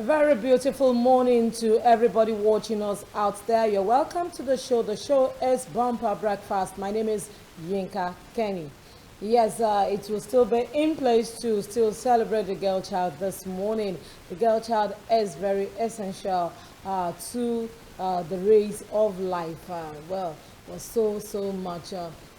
A very beautiful morning to everybody watching us out there. You're welcome to the show. The show is Bumper Breakfast. My name is Yinka Kenny. Yes, it will still be in place to still celebrate the girl child this morning. The girl child is very essential to the race of life. Was so much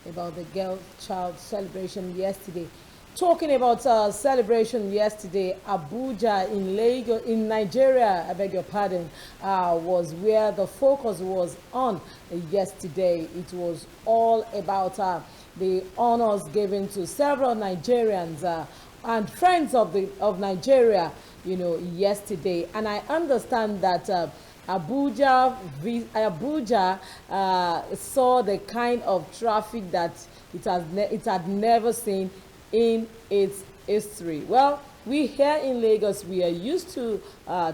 about the girl child celebration yesterday. Talking about celebration yesterday, Abuja in Lagos, in Nigeria, I beg your pardon, was where the focus was on yesterday. It was all about the honors given to several Nigerians and friends of Nigeria, yesterday. And I understand that Abuja saw the kind of traffic that it had never seen in its history. Well, we here in Lagos, we are used to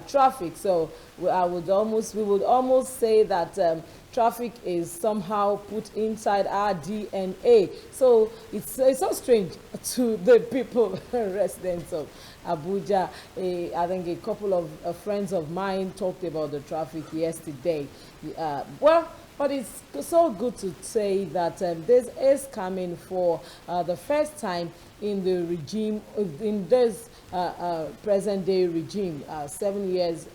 traffic, so we would almost say that traffic is somehow put inside our DNA. So it's so strange to the people, residents of Abuja. I think a couple of friends of mine talked about the traffic yesterday. But it's so good to say that this is coming for the first time in the regime, in this present day regime,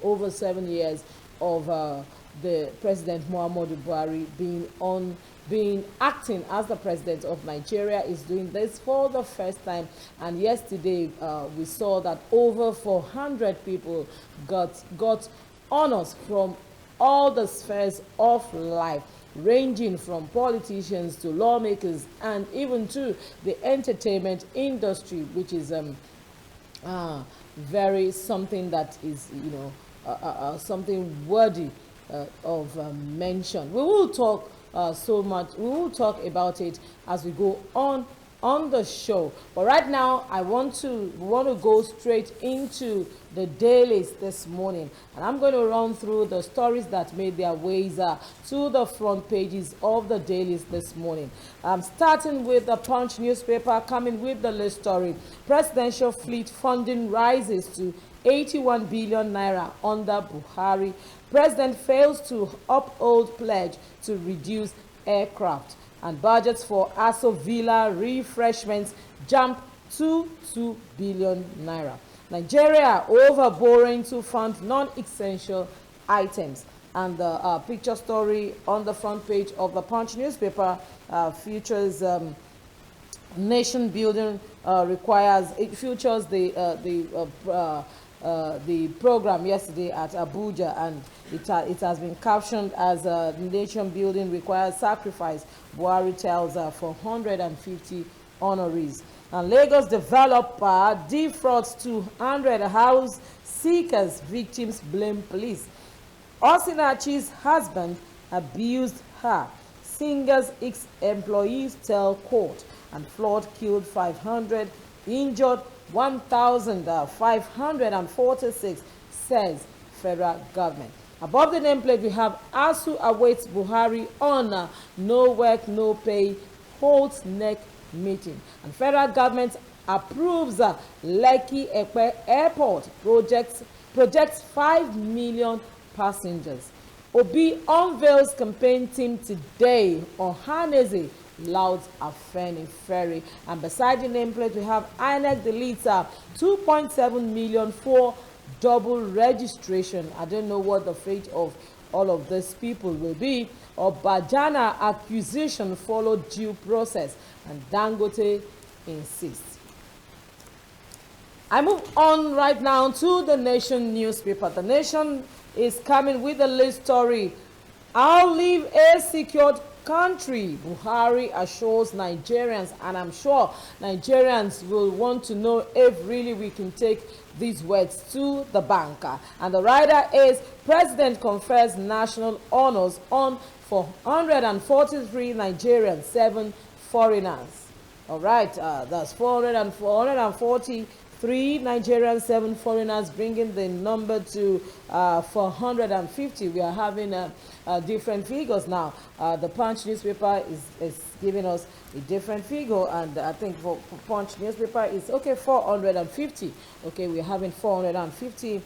over 7 years of the President Muhammadu Buhari being acting as the president of Nigeria is doing this for the first time. And yesterday we saw that over 400 people got honors from all the spheres of life, ranging from politicians to lawmakers and even to the entertainment industry, which is very something that is something worthy of mention. We will talk so much. We will talk about it as we go on the show. But right now, I want to go straight into the dailies this morning, and I'm going to run through the stories that made their ways to the front pages of the dailies this morning. I'm starting with the Punch newspaper, coming with the list story: presidential fleet funding rises to 81 billion naira under Buhari. President fails to uphold pledge to reduce aircraft. And budgets for Aso Villa refreshments jump to 2 billion naira. Nigeria over borrowing to fund non-essential items. And the picture story on the front page of the Punch newspaper features nation building it features the program yesterday at Abuja, and it has been captioned as nation building requires sacrifice. Buhari tells 450 honorees. And Lagos developer defrauds 200 house seekers. Victims blame police. Osinachi's husband abused her. Singer's ex-employees tell court. And flood killed 500, injured 1,546, says federal government. Above the nameplate, we have ASU awaits Buhari on no work, no pay, holds neck meeting. And federal government approves Lekki Epe Airport projects 5 million passengers. Obi unveils campaign team today. Ohaneze louds Afeni Ferry. And beside the nameplate, we have INEC deletes 2.7 million for double registration. I don't know what the fate of all of these people will be. Or Bajana accusation followed due process, and Dangote insists. I move on right now to the Nation newspaper. The Nation is coming with a list story. I'll leave a secured country, Buhari assures Nigerians, and I'm sure Nigerians will want to know if really we can take these words to the banker. And the rider is President confers national honors on 443 Nigerians, 7 foreigners. All right, that's 443 3 Nigerians, 7 foreigners, bringing the number to 450. We are having different figures now. The Punch newspaper is giving us a different figure, and I think for Punch newspaper is okay, 450. Okay, we're having 450.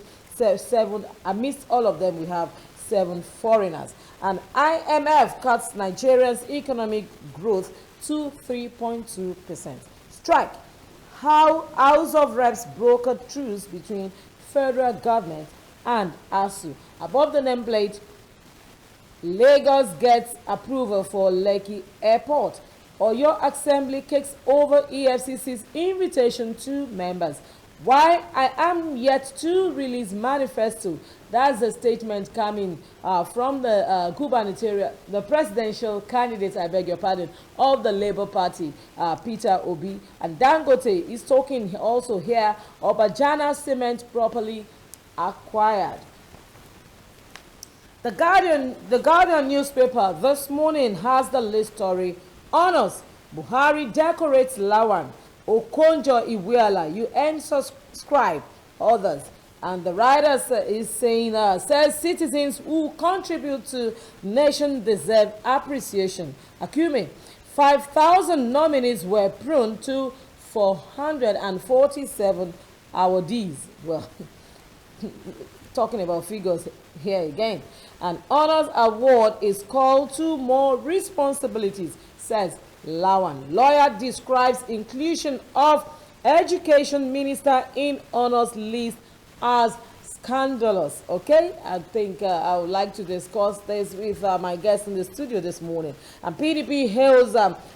Seven amidst all of them, we have 7 foreigners. And IMF cuts Nigeria's economic growth to 3.2%. Strike. How House of Reps brokered truce between federal government and ASU. Above the nameplate, Lagos gets approval for Lekki Airport. Oyo Assembly kicks over EFCC's invitation to members. Why I am yet to release manifesto. That's a statement coming from the gubernatorial, the presidential candidate, I beg your pardon, of the Labour Party, Peter Obi. And Dangote is talking also here. Obajana cement properly acquired. The Guardian newspaper this morning has the lead story. Honors, Buhari decorates Lawan. Okonjo Iweala, UN subscribe, others. And the writer is saying, says citizens who contribute to nation deserve appreciation. Akume, 5,000 nominees were prone to 447 awardees. Well, talking about figures here again. An honors award is called to more responsibilities, says Lawan. Lawyer describes inclusion of education minister in honors list as scandalous. Okay, I think I would like to discuss this with my guest in the studio this morning. And PDP hails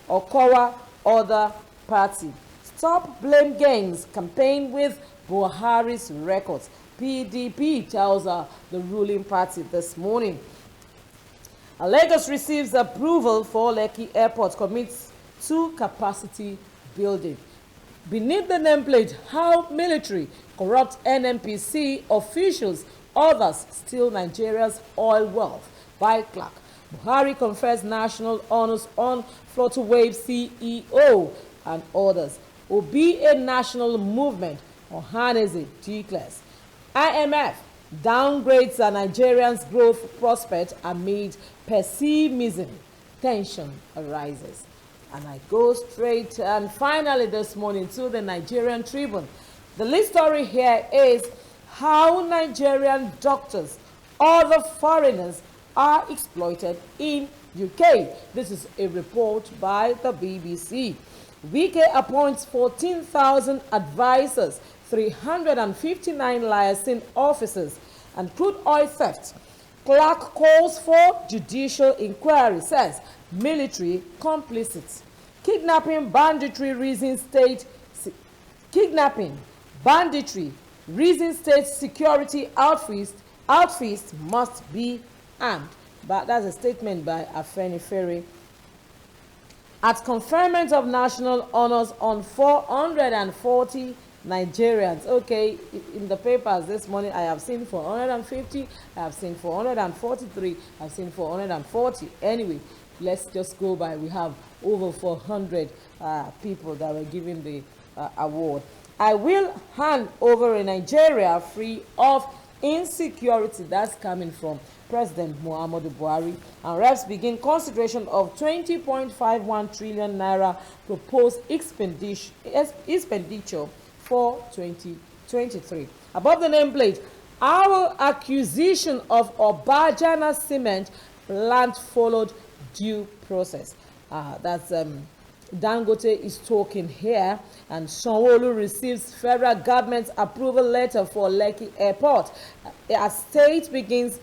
Okowa other party. Stop blame games campaign with Buhari's records. PDP tells the ruling party this morning. Lagos receives approval for Lekki Airport, commits to capacity building. Beneath the nameplate, how military corrupt NNPC officials, others steal Nigeria's oil wealth. By Clark. Buhari confers national honors on Flutterwave CEO and others. Obi a national movement, Ohaneze declares. IMF downgrades Nigerians' growth prospect amid pessimism. Tension arises. And I go straight and finally this morning to the Nigerian Tribune. The lead story here is how Nigerian doctors, other foreigners, are exploited in UK. This is a report by the BBC. Wike appoints 14,000 advisors, 359 liaison officers, and crude oil theft. Clark calls for judicial inquiry, says military complicit. Kidnapping, banditry, reason state security outfits must be armed. But that's a statement by Afenifere. At conferment of national honors on 440 Nigerians. Okay, in the papers this morning, I have seen 450, I have seen 443, I have seen 440. Anyway, let's just go by. We have over 400 people that were given the award. I will hand over a Nigeria free of insecurity. That's coming from President Muhammadu Buhari. And reps begin consideration of 20.51 trillion naira proposed expenditure for 2023. Above the nameplate, our acquisition of Obajana cement plant followed due process. That's Dangote is talking here, and Sanwo-Olu receives federal government approval letter for Lekki Airport. As state begins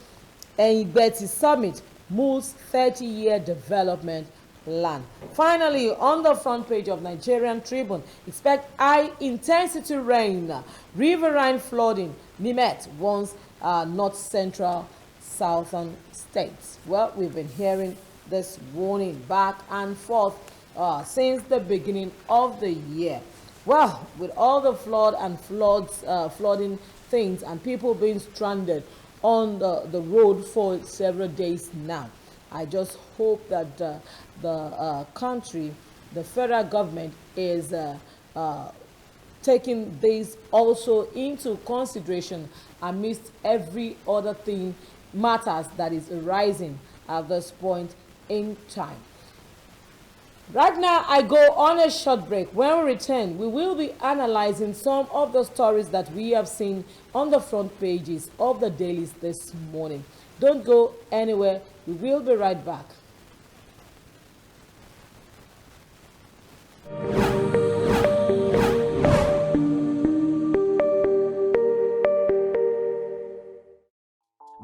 Egbeti Summit, moves 30-year development plan. Finally, on the front page of Nigerian Tribune, expect high-intensity rain, riverine flooding. Nimet warns north central southern states. Well, we've been hearing this warning back and forth since the beginning of the year. Well, with all the flooding things and people being stranded on the road for several days now, I just hope that the country, the federal government is taking this also into consideration amidst every other thing matters that is arising at this point in time. Right now, I go on a short break. When we return, we will be analyzing some of the stories that we have seen on the front pages of the dailies this morning. Don't go anywhere. We will be right back.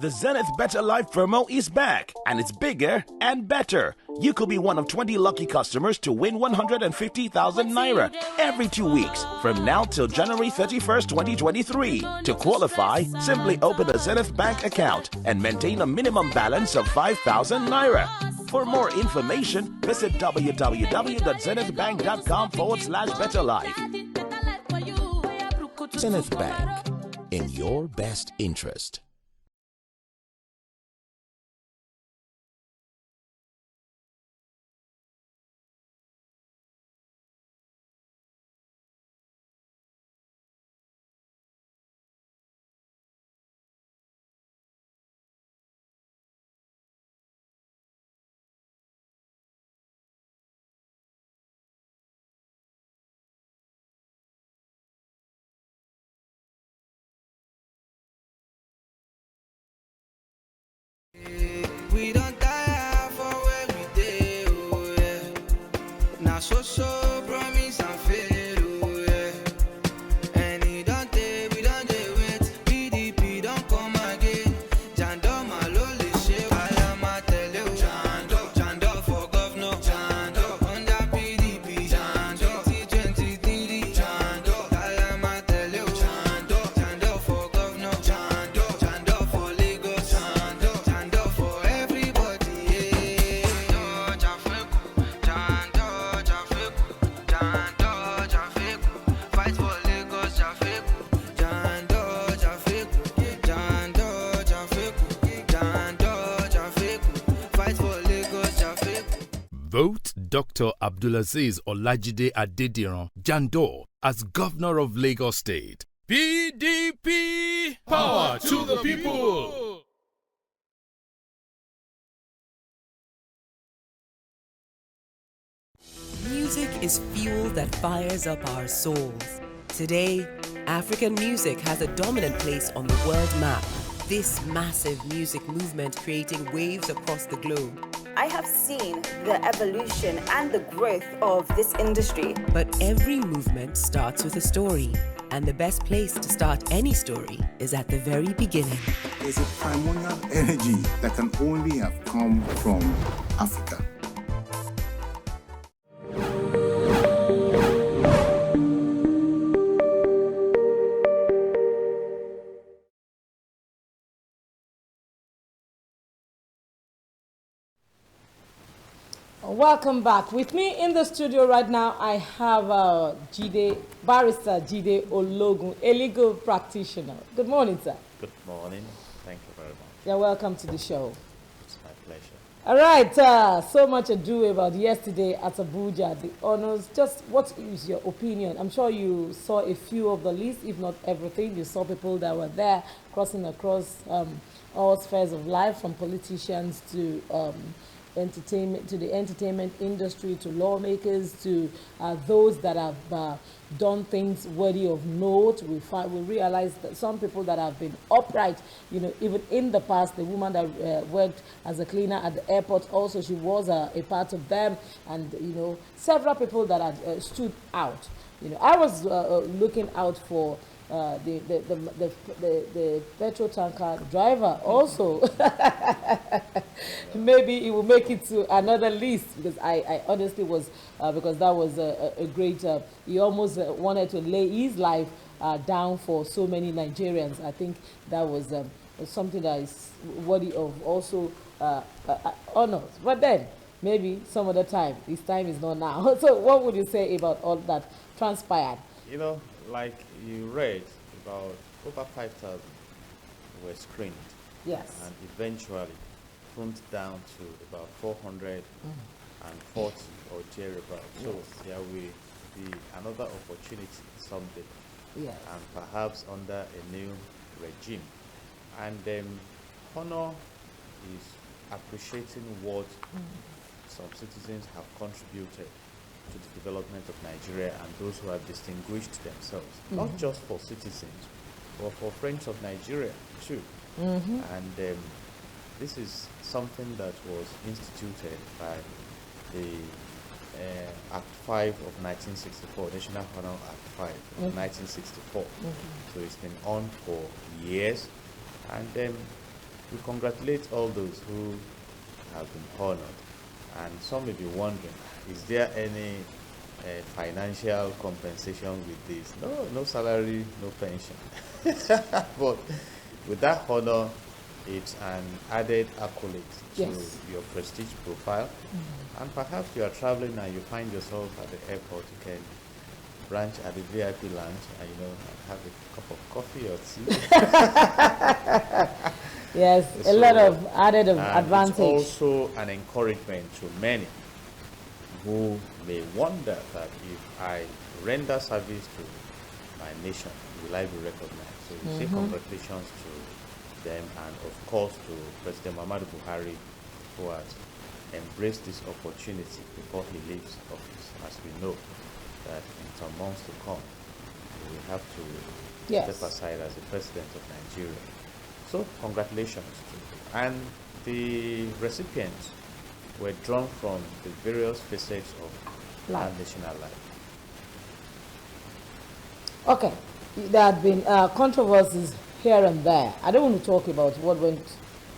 The Zenith Better Life promo is back, and it's bigger and better. You could be one of 20 lucky customers to win 150,000 naira every 2 weeks from now till January 31st, 2023. To qualify, simply open a Zenith Bank account and maintain a minimum balance of 5,000 naira. For more information, visit www.zenithbank.com/betterlife. Zenith Bank, in your best interest. We don't tire for where we dey, oh yeah. Now so promise and fail, oh yeah. And it don't take, we don't dey wait. PDP don't come again. Jando malole she wala matele, oh. Jando for governor. Jando under PDP. Jando 2023. Jando wala matele, oh. Jando for governor. Jando for Lagos. Jando for everybody, yeah. Jando Jafeku, fight for Lagos, Jafeku. Jando Jafeku, fight for Lagos, Jafeku. Vote Dr. Abdulaziz Olajide Adediran Jando as Governor of Lagos State. PDP! Power to the people! Music is fuel that fires up our souls. Today, African music has a dominant place on the world map. This massive music movement creating waves across the globe. I have seen the evolution and the growth of this industry. But every movement starts with a story. And the best place to start any story is at the very beginning. There's a primordial energy that can only have come from Africa. Welcome back. With me in the studio right now, I have Barrister Jide Ologun, a legal practitioner. Good morning, sir. Good morning. Thank you very much. You're welcome to the show. It's my pleasure. All right, so much ado about yesterday at Abuja, the honors. Just what is your opinion? I'm sure you saw a few of the list, if not everything. You saw people that were there crossing across all spheres of life, from politicians to entertainment, to the entertainment industry, to lawmakers, to those that have done things worthy of note. We realize that some people that have been upright, you know, even in the past, the woman that worked as a cleaner at the airport, also she was a part of them, and you know, several people that had stood out. You know, I was looking out for the petrol tanker driver also. Maybe it will make it to another list, because I honestly was because that was a great he almost wanted to lay his life down for so many Nigerians. I think that was something that is worthy of also honors. But then maybe some other time, his time is not now. So what would you say about all that transpired? You know, like you read, about over 5,000 were screened. Yes. And eventually pruned down to about 440 or thereabouts. So there we be another opportunity someday, Yes. and perhaps under a new regime. And honor is appreciating what some citizens have contributed to the development of Nigeria and those who have distinguished themselves, not just for citizens, but for friends of Nigeria too. And this is something that was instituted by the Act 5 of 1964, National Honor Act 5 of 1964. So it's been on for years, and we congratulate all those who have been honored. And some may be wondering, is there any financial compensation with this? No, no salary, no pension. But with that honor, it's an added accolade to Yes. your prestige profile. And perhaps you are traveling and you find yourself at the airport, you can branch at the VIP lounge and have a cup of coffee or tea. Yes, a So, lot of added and advantage. It's also an encouragement to many who may wonder that if I render service to my nation, will I be recognized? So we say congratulations to them, and of course to President Muhammadu Buhari, who has embraced this opportunity before he leaves office. As we know that in some months to come, he will have to Yes. step aside as the president of Nigeria. So congratulations to you. And the recipients were drawn from the various facets of our Life. national life. Okay, there have been controversies here and there. I don't want to talk about what went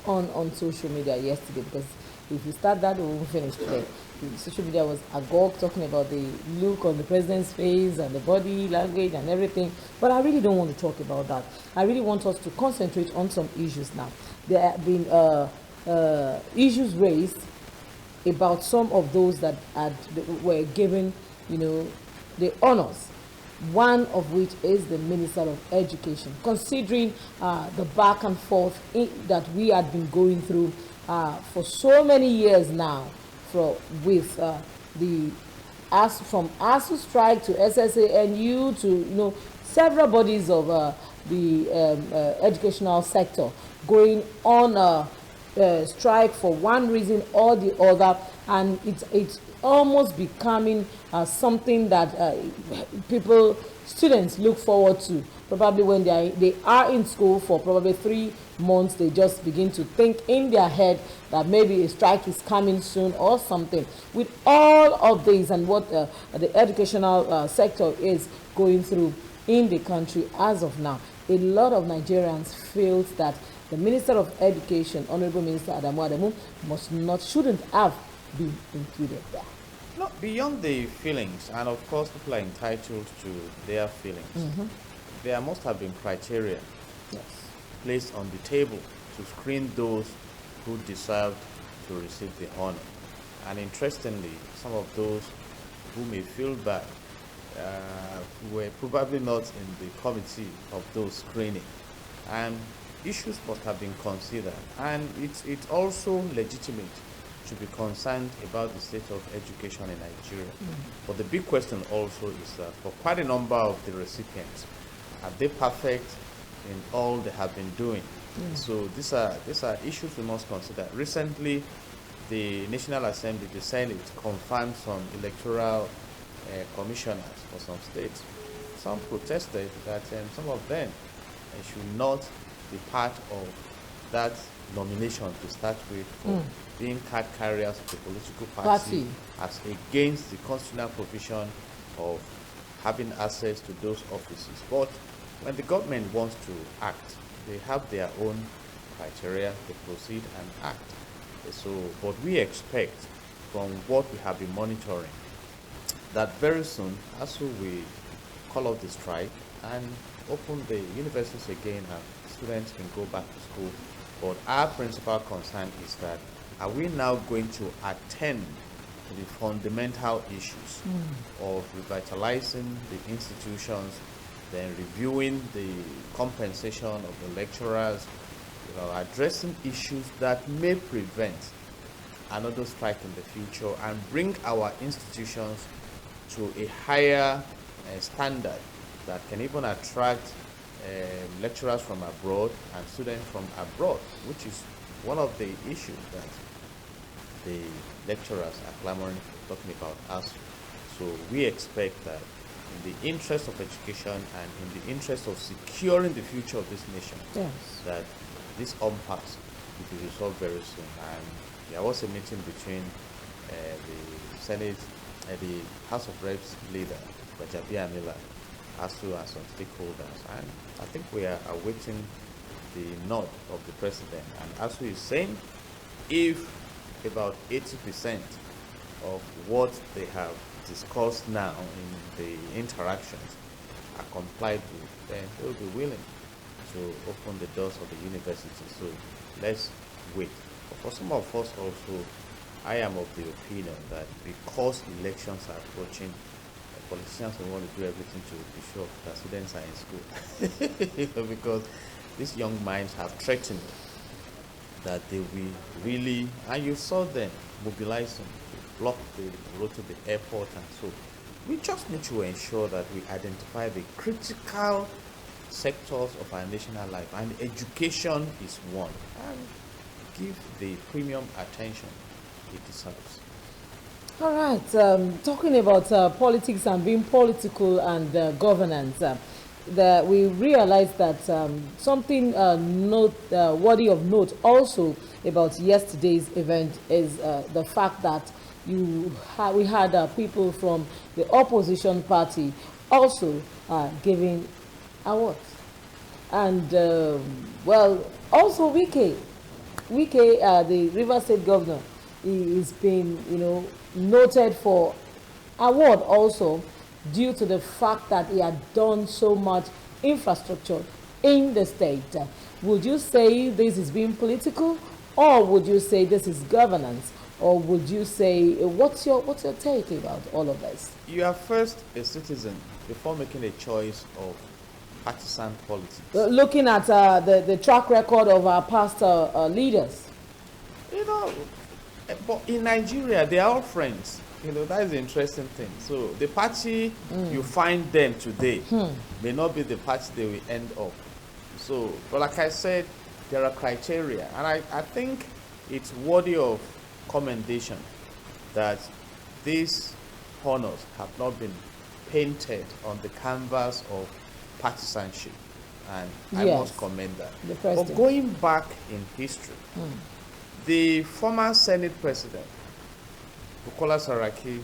on social media yesterday, because if we start that, we won't finish today. The social media was agog, talking about the look on the president's face and the body language and everything. But I really don't want to talk about that. I really want us to concentrate on some issues now. There have been issues raised about some of those that were given, the honors. One of which is the Minister of Education. Considering the back and forth that we had been going through for so many years now, with from ASU strike to SSANU to several bodies of the educational sector going on strike for one reason or the other, and it's almost becoming something that students look forward to. Probably when they are in school for probably 3 months, they just begin to think in their head that maybe a strike is coming soon or something. With all of this and what the educational sector is going through in the country as of now, a lot of Nigerians feel that the Minister of Education, Honorable Minister Adamu Adamu, shouldn't have been included there. No, beyond the feelings, and of course people are entitled to their feelings, there must have been criteria placed on the table to screen those who deserve to receive the honor. And interestingly, some of those who may feel bad were probably not in the committee of those screening. And issues must have been considered. And it's also legitimate to be concerned about the state of education in Nigeria. But the big question also is that for quite a number of the recipients, are they perfect in all they have been doing? So these are issues we must consider. Recently, the National Assembly, the Senate, confirmed some electoral commissioners for some states. Some protested that some of them should not be part of that nomination to start with for being card carriers of the political party as against the constitutional provision of having access to those offices. But when the government wants to act, they have their own criteria, they proceed and act. So, but we expect from what we have been monitoring that very soon, as we call off the strike and open the universities again and students can go back to school. But our principal concern is that are we now going to attend to the fundamental issues of revitalizing the institutions, then reviewing the compensation of the lecturers, addressing issues that may prevent another strike in the future and bring our institutions to a higher standard that can even attract lecturers from abroad and students from abroad, which is one of the issues that the lecturers are clamoring for, talking about us. So we expect that in the interest of education and in the interest of securing the future of this nation, Yes. that this impasse will be resolved very soon. And there was a meeting between the Senate, the House of Reps leader, Rajabia Miller, ASU, and some stakeholders. And I think we are awaiting the nod of the president. And ASU is saying if about 80% of what they have discussed now in the interactions are complied with, then they will be willing to open the doors of the university. So let's wait. But for some of us also, I am of the opinion that because elections are approaching, politicians will want to do everything to be sure that students are in school. Because these young minds have threatened that they will really, and you saw them mobilizing to block the road to the airport, and so we just need to ensure that we identify the critical sectors of our national life, and education is one, and give the premium attention it deserves. All right, talking about politics and being political and governance, we realize that something worthy of note also about yesterday's event is the fact that we had people from the opposition party also giving awards. And, also Wike, the Rivers State governor, he is being, noted for award also due to the fact that he had done so much infrastructure in the state. Would you say this is being political, or would you say this is governance, or would you say what's your take about all of this? You are first a citizen before making a choice of partisan politics. Looking at the track record of our past leaders. But in Nigeria, they are all friends. That is the interesting thing. So the party you find them today may not be the party they will end up. So, but like I said, there are criteria, and I think it's worthy of commendation that these honors have not been painted on the canvas of partisanship, and I must commend that. But going back in history, the former Senate President, Bukola Saraki,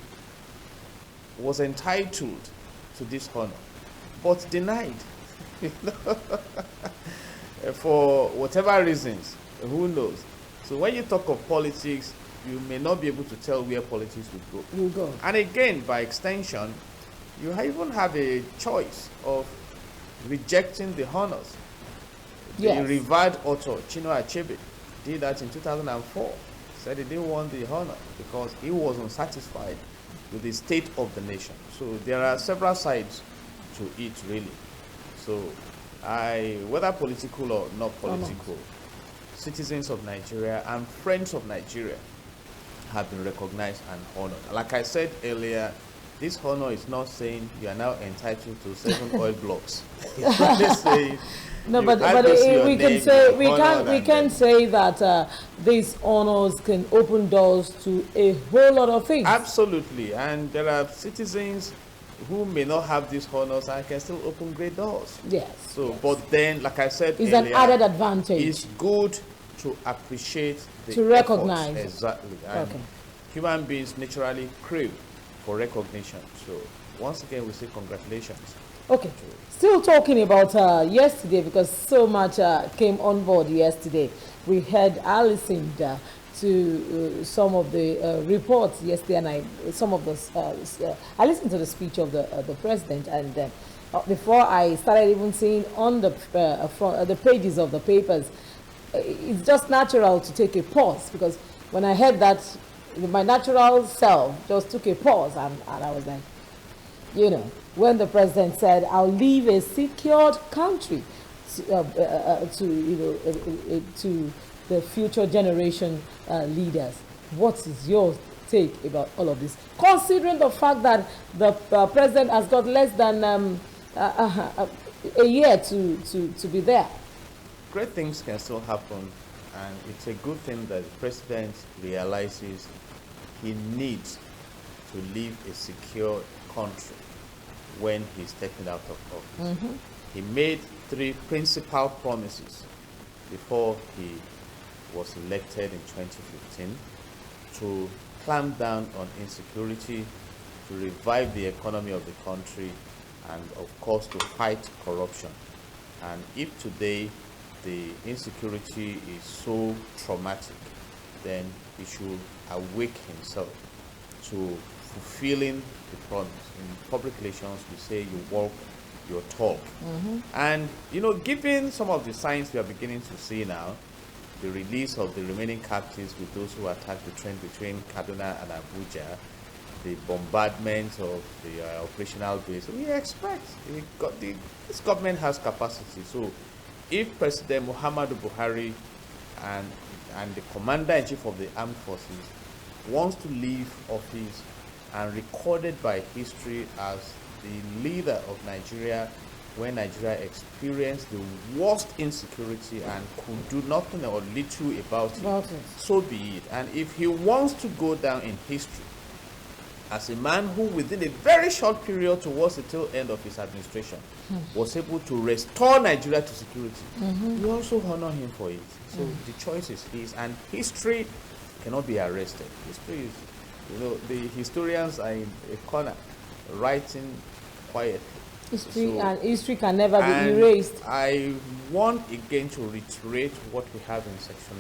was entitled to this honor, but denied. For whatever reasons, who knows? So when you talk of politics, you may not be able to tell where politics will go. And again, by extension, you even have a choice of rejecting the honors. The revered author, Chinua Achebe, did that in 2004. Said he didn't want the honor because he was unsatisfied with the state of the nation. So there are several sides to it, really. So whether political or not political, citizens of Nigeria and friends of Nigeria have been recognized and honored. Like I said earlier, this honor is not saying you are now entitled to 7 oil blocks. It's saying no, but we can say that these honors can open doors to a whole lot of things. Absolutely, and there are citizens who may not have these honors and can still open great doors. Yes. So, but then, like I said it's earlier, an added advantage. It's good to appreciate the to recognize efforts. Exactly. And human beings naturally crave for recognition. So, once again, we say congratulations. Okay. Still talking about yesterday, because so much came on board yesterday. We had listened to some of the reports yesterday, and I listened to the speech of the president, and before I started even seeing on the the pages of the papers, it's just natural to take a pause, because when I heard that, my natural self just took a pause, and I was like, when the president said, "I'll leave a secured country to the future generation leaders," what is your take about all of this, considering the fact that the president has got less than a year to be there? Great things can still happen, and it's a good thing that the president realizes he needs to leave a secure country when he's taken out of office. He made 3 principal promises before he was elected in 2015: to clamp down on insecurity, to revive the economy of the country, and of course to fight corruption. And if today the insecurity is so traumatic, then he should awake himself to fulfilling the promise. In public relations, we say you walk your talk. And given some of the signs we are beginning to see now, the release of the remaining captives with those who attacked the train between Kaduna and Abuja, the bombardment of the operational base, we expect this government has capacity. So if President Muhammadu Buhari and the Commander-in-Chief of the Armed Forces wants to leave office and recorded by history as the leader of Nigeria when Nigeria experienced the worst insecurity and could do nothing or little about it, so be it. And if he wants to go down in history as a man who within a very short period towards the tail end of his administration was able to restore Nigeria to security, we also honor him for it. So the choice is his, and history cannot be arrested. History is, the historians are in a corner writing quietly. History can never be erased. I want again to reiterate what we have in section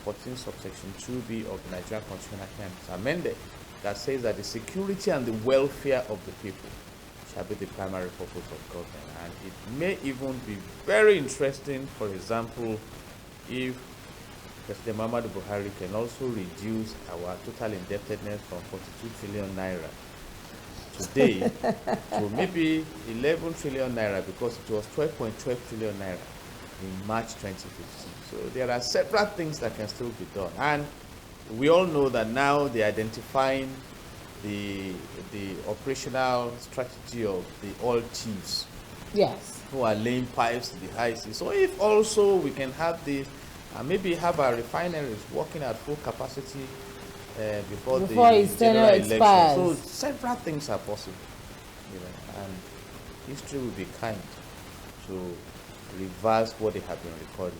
14 subsection 2b of the Nigerian Constitution amended, that says that the security and the welfare of the people shall be the primary purpose of government. And it may even be very interesting, for example, if President Muhammadu Buhari can also reduce our total indebtedness from 42 trillion naira today to maybe 11 trillion naira, because it was 12.12 trillion naira in March 2015. So there are several things that can still be done. And we all know that now they're identifying the operational strategy of the oil thieves. Yes. Who are laying pipes to the high seas. So if also we can have this, and maybe have our refineries working at full capacity before the his tenure expires. So several things are possible, and history will be kind to reverse what they have been recording.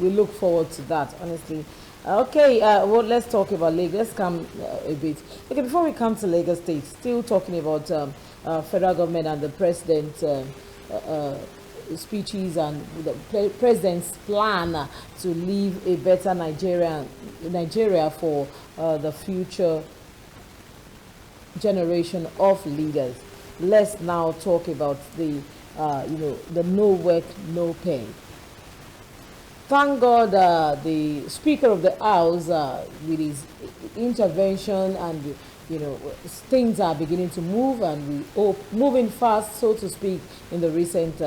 We look forward to that, honestly. Okay, well, let's talk about Lagos. Let's come a bit. Okay, before we come to Lagos State, still talking about federal government and the president's speeches and the president's plan to leave a better Nigeria for the future generation of leaders. Let's now talk about the no work, no pay. Thank God the Speaker of the House, with his intervention, and things are beginning to move, and we hope moving fast, so to speak, in the recent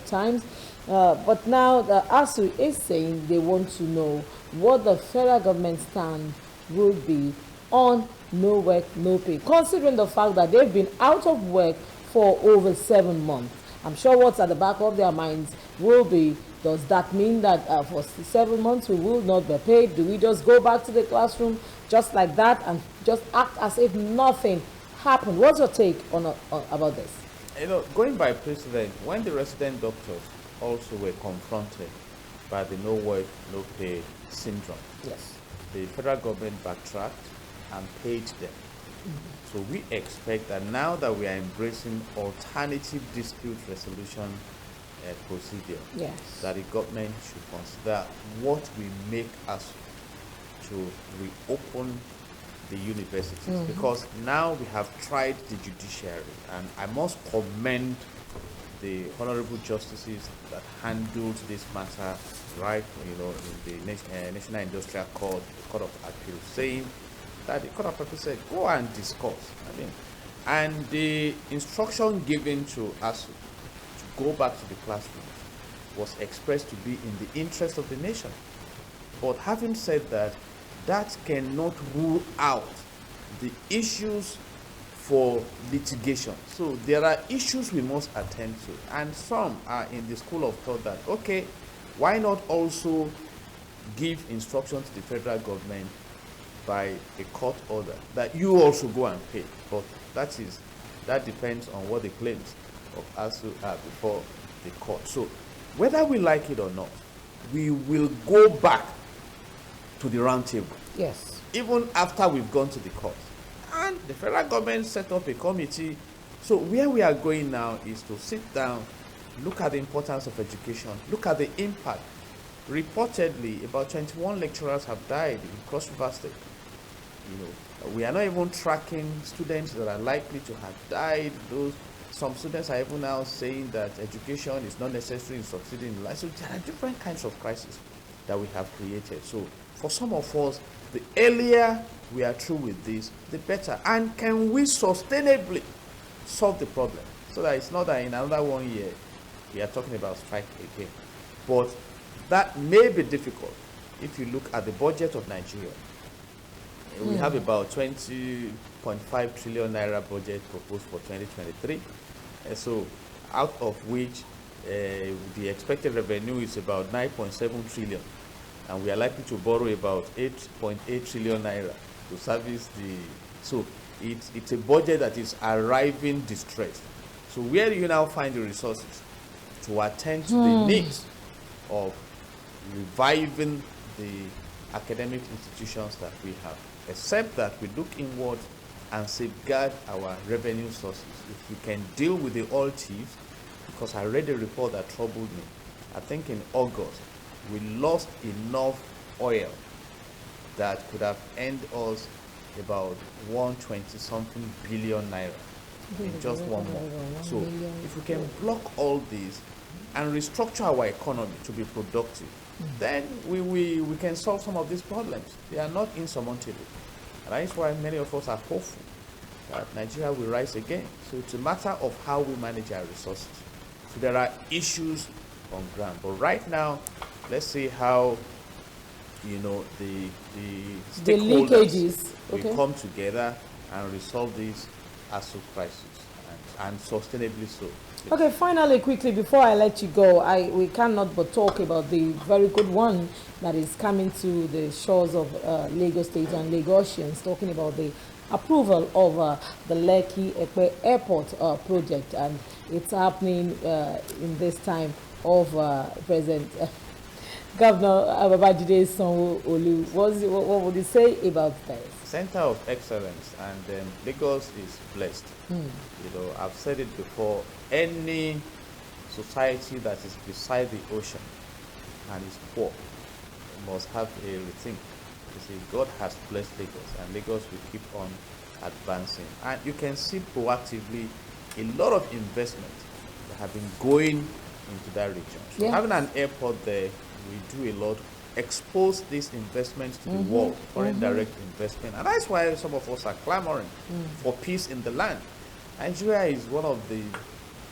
times. But now the ASU is saying they want to know what the federal government stand will be on no work, no pay, considering the fact that they've been out of work for over 7 months. I'm sure what's at the back of their minds will be, does that mean that for 7 months we will not be paid? Do we just go back to the classroom just like that and just act as if nothing happened? What's your take on about this? Going by precedent, when the resident doctors also were confronted by the no work, no pay syndrome, yes, the federal government backtracked and paid them. So we expect that now that we are embracing alternative dispute resolution procedure, yes, that the government should consider what we make us to reopen the universities, because now we have tried the judiciary, and I must commend the honorable justices that handled this matter right, in the National Industrial Court, the Court of Appeal, saying that the Court of Appeal said, go and discuss. And the instruction given to us to go back to the classroom was expressed to be in the interest of the nation. But having said that, that cannot rule out the issues for litigation. So there are issues we must attend to, and some are in the school of thought that, okay, why not also give instruction to the federal government by a court order that you also go and pay? But that depends on what the claims of ASU are before the court. So whether we like it or not, we will go back to the round table. Yes. Even after we've gone to the court. And the federal government set up a committee. So where we are going now is to sit down, look at the importance of education, look at the impact. Reportedly, about 21 lecturers have died in Cross River State. We are not even tracking students that are likely to have died. Some students are even now saying that education is not necessary in succeeding in life. So there are different kinds of crises that we have created. So for some of us, the earlier we are through with this, the better. And can we sustainably solve the problem? So that it's not that in another 1 year we are talking about strike again. But that may be difficult if you look at the budget of Nigeria. We have about 20.5 trillion naira budget proposed for 2023. So out of which the expected revenue is about 9.7 trillion. And we are likely to borrow about 8.8 trillion naira to service the. So it's a budget that is arriving distressed. So where do you now find the resources to attend to the needs of reviving the academic institutions that we have? Except that we look inward and safeguard our revenue sources. If we can deal with the oil thieves, because I read a report that troubled me. I think in August, we lost enough oil that could have earned us about 120-something billion naira in just 1 month. So if we can block all these and restructure our economy to be productive, then we can solve some of these problems. They are not insurmountable. And that is why many of us are hopeful that Nigeria will rise again. So it's a matter of how we manage our resources. So there are issues on ground. But right now, let's see how the stakeholders leakages will come together and resolve this ASU crisis and sustainably so. Okay, finally, quickly, before I let you go, we cannot but talk about the very good one that is coming to the shores of Lagos State and Lagosians, talking about the approval of the Lekki Epe Airport project, and it's happening in this time of President Governor Babajide Sanwo-Olu. What would you say about this? Center of excellence, and Lagos is blessed. I've said it before, any society that is beside the ocean and is poor must have a rethink. You see, God has blessed Lagos, and Lagos will keep on advancing. And you can see proactively a lot of investment that have been going into that region. So having an airport there, we do a lot, expose these investments to the world, foreign direct investment. And that's why some of us are clamoring for peace in the land. Nigeria is one of the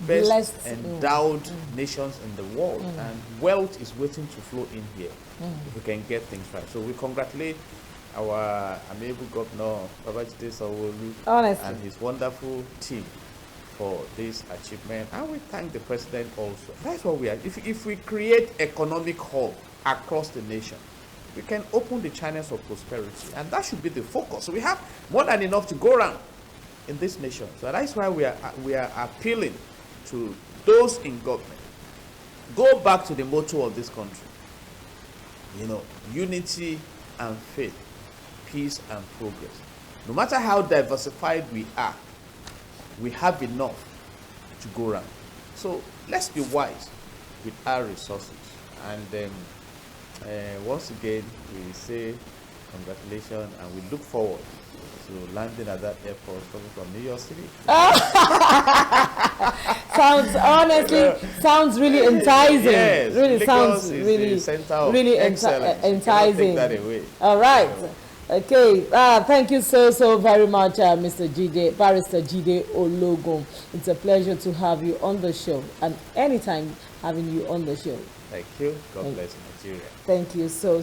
best endowed nations in the world, and wealth is waiting to flow in here if we can get things right. So we congratulate our amiable governor, Babajide Sanwo-Olu, and his wonderful team for this achievement, and we thank the president also. That's what we are. If we create economic hub across the nation, we can open the channels of prosperity, and that should be the focus. So we have more than enough to go around in this nation. So that's why we are appealing to those in government. Go back to the motto of this country. Unity and faith, peace and progress. No matter how diversified we are, we have enough to go around. So let's be wise with our resources. And once again, we say congratulations, and we look forward to landing at that airport coming from New York City. Sounds really enticing. Yes, really Lagos sounds is really the center of really excellence. enticing. Take that away. All right. Okay. Thank you so very much, Mr. Barrister Jide Ologun. It's a pleasure to have you on the show, and anytime having you on the show. Thank you. God bless Nigeria. Thank you so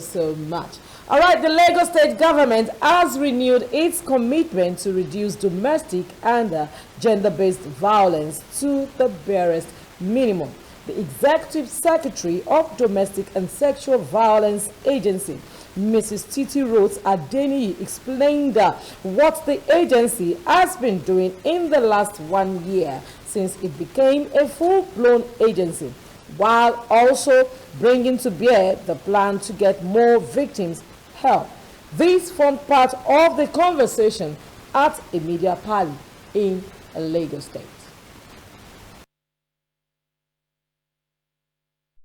much. All right, the Lagos State government has renewed its commitment to reduce domestic and gender-based violence to the barest minimum. The Executive Secretary of Domestic and Sexual Violence Agency, Mrs. Titi Rhodes Adeniyi, explained what the agency has been doing in the last 1 year since it became a full-blown agency, while also bringing to bear the plan to get more victims help. This formed part of the conversation at a media party in Lagos State.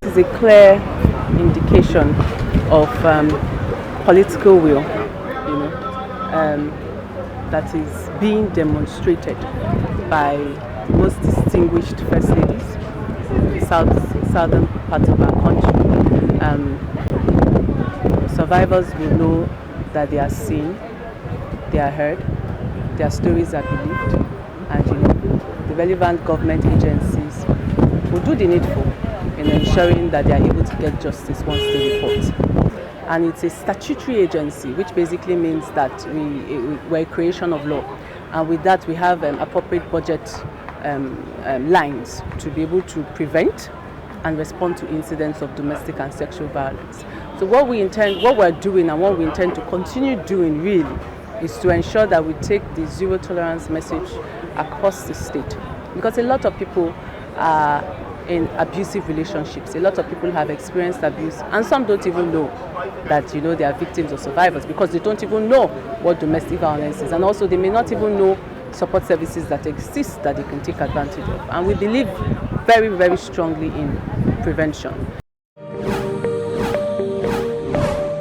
This is a clear indication of political will, that is being demonstrated by most distinguished first ladies in the southern part of our country. Survivors will know that they are seen, they are heard, their stories are believed, and the relevant government agencies will do the needful in ensuring that they are able to get justice once they report. And it's a statutory agency, which basically means that we're a creation of law. And with that, we have appropriate budget lines to be able to prevent and respond to incidents of domestic and sexual violence. So what we're doing and what we intend to continue doing really is to ensure that we take the zero tolerance message across the state. Because a lot of people are in abusive relationships. A lot of people have experienced abuse, and some don't even know that they are victims or survivors, because they don't even know what domestic violence is, and also they may not even know support services that exist that they can take advantage of. And we believe very, very strongly in prevention.